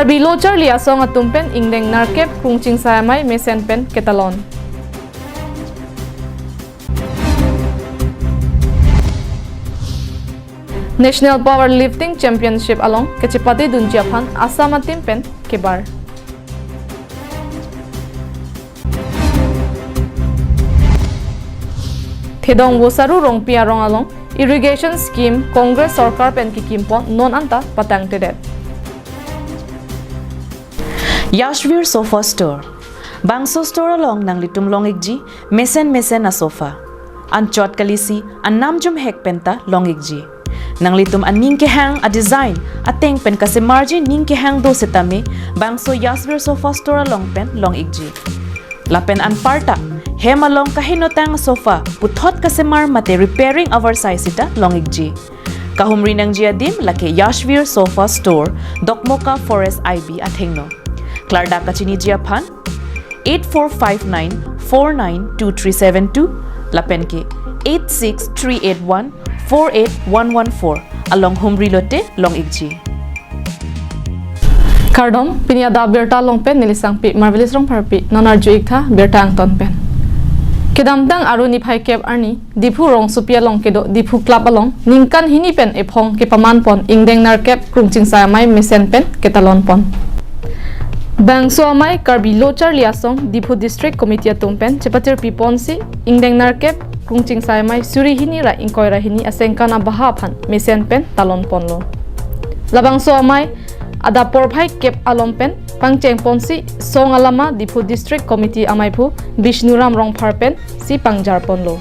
Karbi lochar lia song atumpen ingdeng narkep krungching sayamai mesen pen ketalon. National Powerlifting Championship along kechipati dunjiaphan Assam team pen kebar. Thedong wosaru rongpia rong along irrigation scheme Congress Sarkar pen kikimpon non anta patang tedet. Yashvir Sofa Store. Bangso store along nang litum longigji mesen na sofa. An chot kalisi an namjum hek penta longigji. Nang litum an ning hang a design ateng pen kasi margin ning hang do setame bangso Yashvir Sofa Store along pen longigji. Lapen an parta hem along kahinotang sofa puthot kasi mar mate repairing oversize ita longigji. Kahumri nang jiadim lake Yashvir Sofa Store Dokmoka Forest IB athengno. Klarda kachini jiaphan 8459492372 lapen ke 86381481114 along Humri Lote Long Igji. Kardom KAL Adap Abirta long pen nilisang pi marvelous rong parpi nonarju ikha birta angton pen. Kedamtang aruni phai kep arni dipu rong supia long kedo dipu club along ningkan hini pen ephong ke paman pon ingdeng narkep krungching sayamai mesen pen ketalon pon. Bangso amai Karbi lochar liasong Dipu District Committee atumpen cepatir piponsi ingdeng narkep krungching sayamai suri hini ra ingkoi ra hini asengkana bahaphan mesen pen talon ponlo. Labangso amai adapor phai kep alom pen pangcheng ponsi song alama Dipu District Committee amai phu Bishnuram rong phar pen si pangjar ponlo.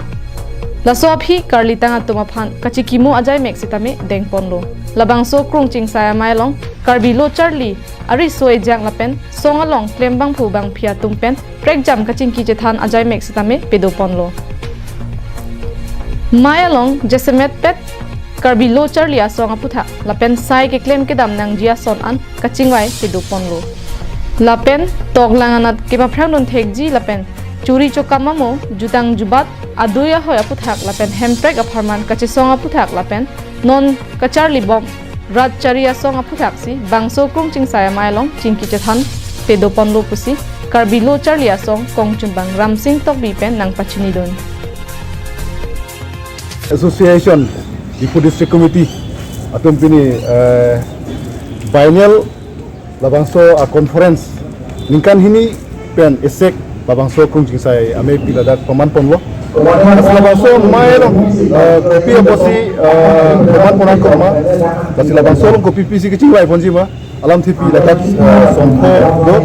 Lasophi karlitang atumaphan kachikimu ajai meksitame deng ponlo. Labangso krungching sayamai long Karbi lochar li ari soe jang lapen song along klembang phu bang phia tumpen prek jam kaching ki jethan ajai meksitame pedopon lo. Mai along jesemet pet Karbi lochar li asong aputha lapen sai ke klem ke dam nang jia son an kaching wai pedopon lo. Lapen tok langanat ke pa phrang don thekji lapen churi chokamamo jutang jubat aduya hoya puthak lapen hemprek apharman kachisong aputhak lapen non kachar libom rat charia song aputhak si bangso krungching sayamai long chingki chethan pedopon lo pusi Karbi lochar lia song kongchun bang ramsing tok bi pen nang pachini don. Association Dipu District Committee atum pini biennial labangso a conference ningkan hini pen esek labangso krungching say ame piladak paman ponlo labangso maelo kopi aposi paman ponan korma kasi labangso kopi pisi kecil wai ponji ma alam tipi lakat sompho do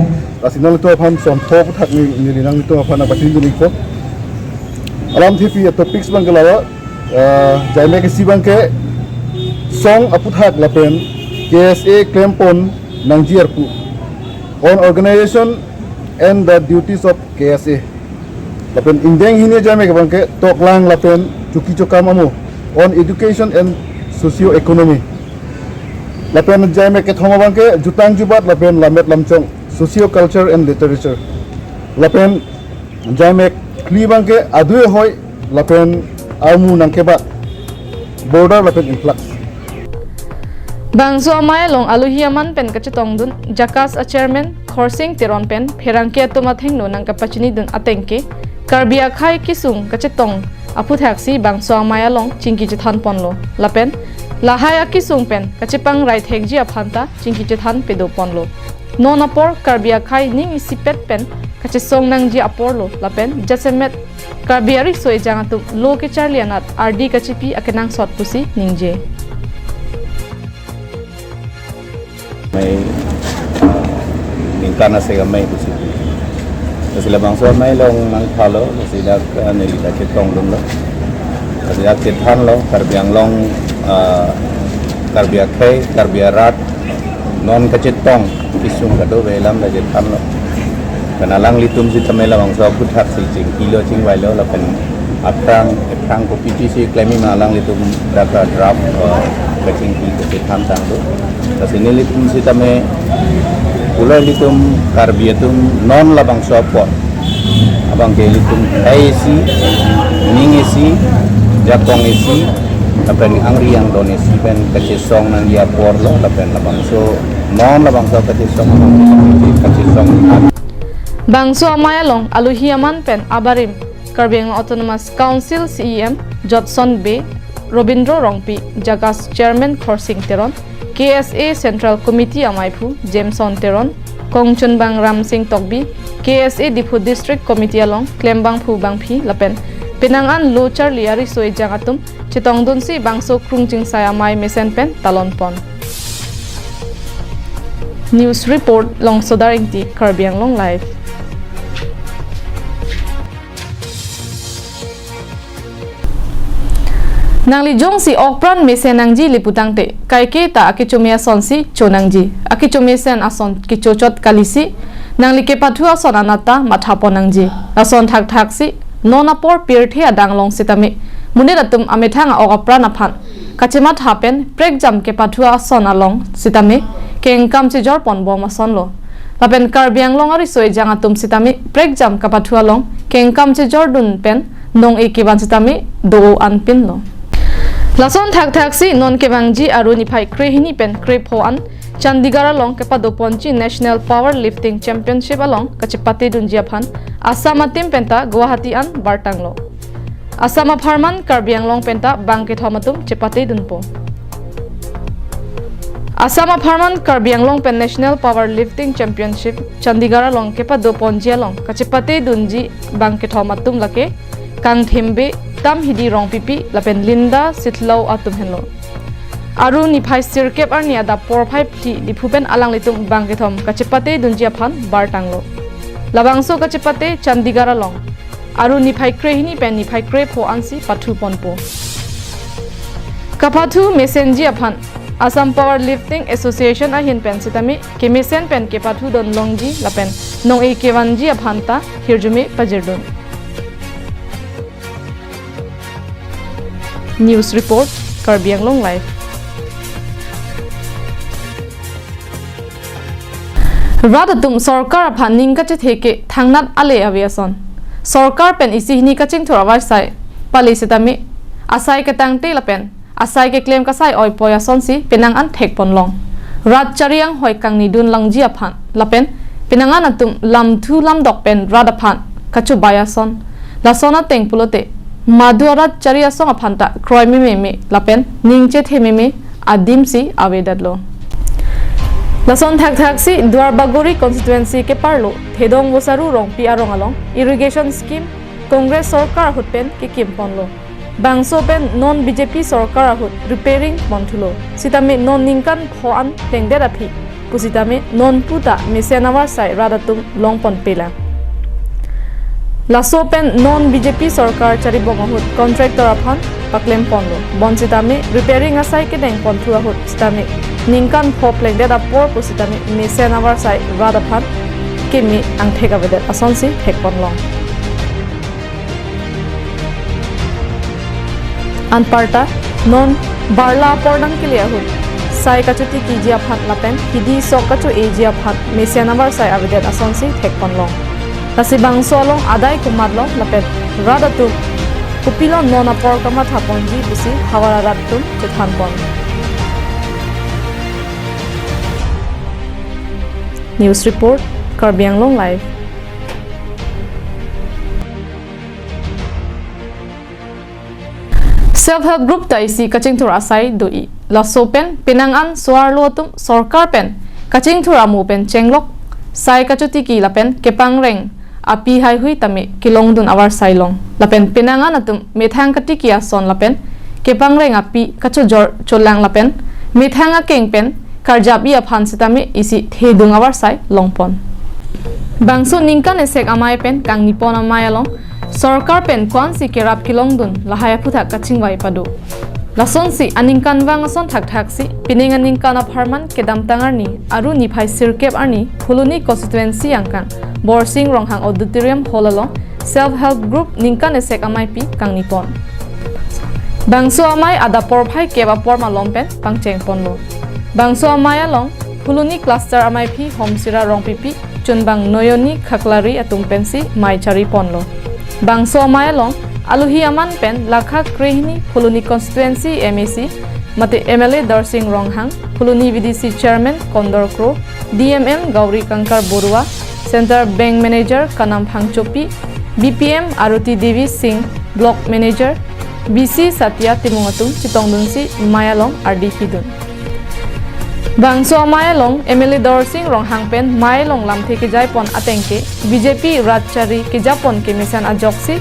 kasi nang to phan sompho thak ni nang to phan apatin ni ko alam tipi topics bang gelawa jaime ke sibang ke song aputhak lapen KSA klempon nang jiarpu on organization and the duties of KSA lapen indeng hini jaime ke bangke toklang lapen cuki cokam amu on education and socio economy lapen jaime ke thoma bangke jutang jubat lapen lamet lamchong socio culture and literature lapen jaime kli bangke adue hoy lapen amu nangkeba border lapen influx. Bangso amai long aluhiaman pen kachetong dun jakas a chairman khorsing tiron pen pherangke atumatheng no nang kapachini dun atengke Karbi akhai kisung kachetong aputhak si bangso amai along chingki jethan ponlo lapen lahaya kisung pen kachepang right hekji aphanta chingki jethan pedo ponlo non apor Karbi akhai ning isipet pen kachesong nang ji aporlo lapen jasemet Karbi ari soe jangatu lo ke charlianat RD kachipi akenang sot pusi ningje may ningkana se gamay pusi kasi labang so may long nang thalo kasi dak nilita chetong dum lo kasi dak chethan lo Karbiang long Karbi akhai Karbi rat non ka chetong kisung kado velam da chethan lo kanalang litum si tamela bang so puthak si ching kilo ching wai lo la pen aprang ko PPC claiming malang litum daka draft kaching ki ke tham tang do kasi nilitum si tame pula litum Karbi atum non la bang so po abang ke litum AC ning AC jakong AC lapen angri yang donesi pen kacesong nang dia por lo lapen la bang so non la bangsa kati song kati song Bangso amaya long aluhi aman pen abarim Karbiang Autonomous Council CEM Jodson B Robindro Rongpi Jagas Chairman Khorsing Teron KSA Central Committee Amaipu Jameson Teron Kongchun Bang Ram Singh Tokbi KSA Dipu District Committee along Klembang Phu Bang Phi Lapen Pinangan Lochar Liari Soi Jangatum Chitongdun si Bangso Krungjing Sayamai Mesen Pen Talon Pon News Report Long Sodaring Ti Karbiang Long Live Nangli jong si okpran mesen nangji liputang te kaike ta akichomia son si chonangji akichomisen ason kichochot kalisi nangli ke pathua son anata mathapon nangji ason thak thak si nonapor pirthe adang long sitami muniratum amethanga okpran aphan kachema thapen prek jam ke pathua son along sitami kengkam che jor pon bom ason lo lapen karbiang long ari soi jangatum sitami prek jam ka pathua long kengkam che jor dun pen nong ekiban sitami do anpin lo Lason thak thak si non kebangji aru niphai krehini pen krepho an Chandigarh along kepa doponchi National Power Lifting Championship along kachipate dunjia phan Asama team penta Guwahati an bartanglo Asama pharman Karbiang long penta bangke thomatum chepate dunpo Asama pharman Karbiang long pen National Power Lifting Championship Chandigarh along kepa doponji along kachipate dunji bangke thomatum lake kang thembe tam hidi rong pipi lapen linda sitlau atum henlo aru ni phai sirkep ar nia da por phai phi dipupen alang litum bangkethom kachepate dunjia phan bartanglo labangso kachepate Chandigarh along aru ni phai krehini pen ni phai kre pho ansi pathu ponpo kapathu mesenji aphan Assam Power Lifting Association a hin pen sitami kemisen pen ke pathu don longji lapen nong e kewanji aphanta hirjume pajirdon News Report Karbiang Long Live Radatum Sarkar Paning Kachetheke Tangnat Ale Aviason Sarkar pen isi hini kaching thorawai sai palisitami asai ke tangte lapen asai ke claim kasai oi poyason si penang an thek ponlong rat chariang hoi kang ni dun langji aphan lapen penangan atum lam thu lam dok pen radaphan kachu bayason lasona teng pulote Maduarat charia song aphanta kroi me lapen ningche theme adim si avedadlo Lason thak thak si Duarbagori constituency ke parlo thedong bosaru rong pi arong along irrigation scheme Congress Sarkar hutpen ke kimponlo Bangso pen non BJP Sarkar hut repairing monthulo sitame non ningkan phoan tengdera phi pusitame non puta mesenawar sai radatum longpon pela Laso pen non BJP Sarkar chari bongahut contractor aphan paklem ponlo bonsitame repairing asai ke deng ponthua hut stame ningkan phoplek deda por pusitame mesenawar sai radaphan kemi angthega vedet asonsi thekponlong anparta non barla pordang kilia hut sai kachuti kijia phat lapen hidi sokachu ejia phat mesenawar sai avedet asonsi thekponlong Nasi bangso along adai kumadlong lapet radatu kupilo nona por kama thaponji busi hawara ratum chethanpon News Report Karbiang Long Live Self-help group ta isi kaching thur asai doi laso pen pinangan suarlo tum sarkar pen kaching thur amu pen chenglok sai kachuti ki lapen kepang reng api hai hui tame kilong dun awar sailong lapen pinangan atum methang katikia son lapen kepang reng api kacho jor cholang lapen methanga kengpen karjabi aphan sitame isi thedung awar sai longpon bangso ningkan esek amai pen kang nipon amai along sarkar pen kwan si kerap kilong dun lahaya phutha kaching wai padu lason si aningkan wangason thak thak si piningan ningkan apartment kedam tangarni aru ni phai sirkep arni phuluni constituency angkan Borsing Ronghang Auditorium Hall along self-help group ningkan esek amai pi kang nipon bangso amai ada por phai keba por malom pen pangcheng ponlo bangso amai along phuluni cluster amai pi homsira rong pipi chunbang noyoni khaklari atum pensi mai chari ponlo bangso amai along aluhi aman pen lakha krehini phuluni constituency MAC mate MLA Darsing Ronghang, Puluni VDC Chairman Kondor Kro, DMM Gauri Kankar Borua, Center Bank Manager Kanam Phangchopi, BPM Aruti Devi Singh, Block Manager, BC Satya Timungatung, Chitongdunsi, Mayalong, RD Hidun. Bangso Mayalong, MLA Darsing Ronghang Pen, Mayalong Lamte ke Jaipon Atengke, BJP Ratchari ke Japon ke Mesan Ajoksi,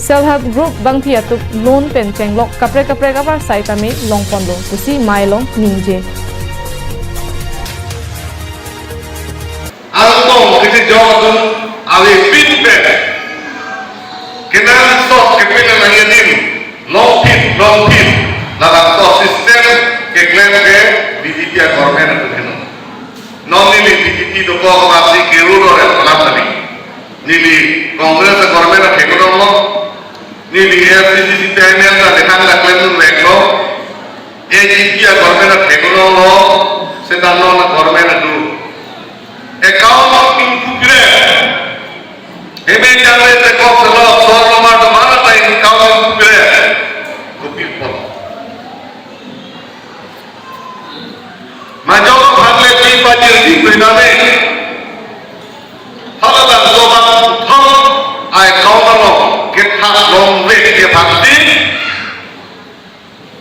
Self-help group bang thiatuk loan pen chenglok kapre kapar saitame long pondo pusi Mayalong ningje. Along kiti jawabun awi feedback kenan stop kepilan nangyadin long pin dalam to system ke claim ke BJP government itu kena normally BJP to ko masih kiruro ya pelatani nili Congress government ke kono nili FCC tenyan na dekan la claim meklo BJP government ke kono sedang na government itu account included ebe jale te ko selo solo ma to mara ta account included kopi pon majo bhagle ti pajir di biname hala da so ba thong ai account lo ke tha long ve ke bhakti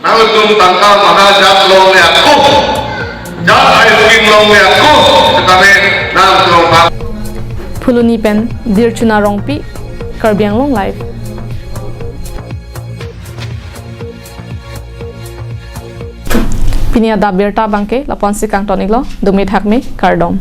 nalu tum tangka mahajat lo ne aku jat ai skin lo ne aku sekame Puluni pen dirchuna rongpi Karbiang Long Live. Pinia Adap Abirta bangke lapon si kang tonik lo dumit hakme kardom.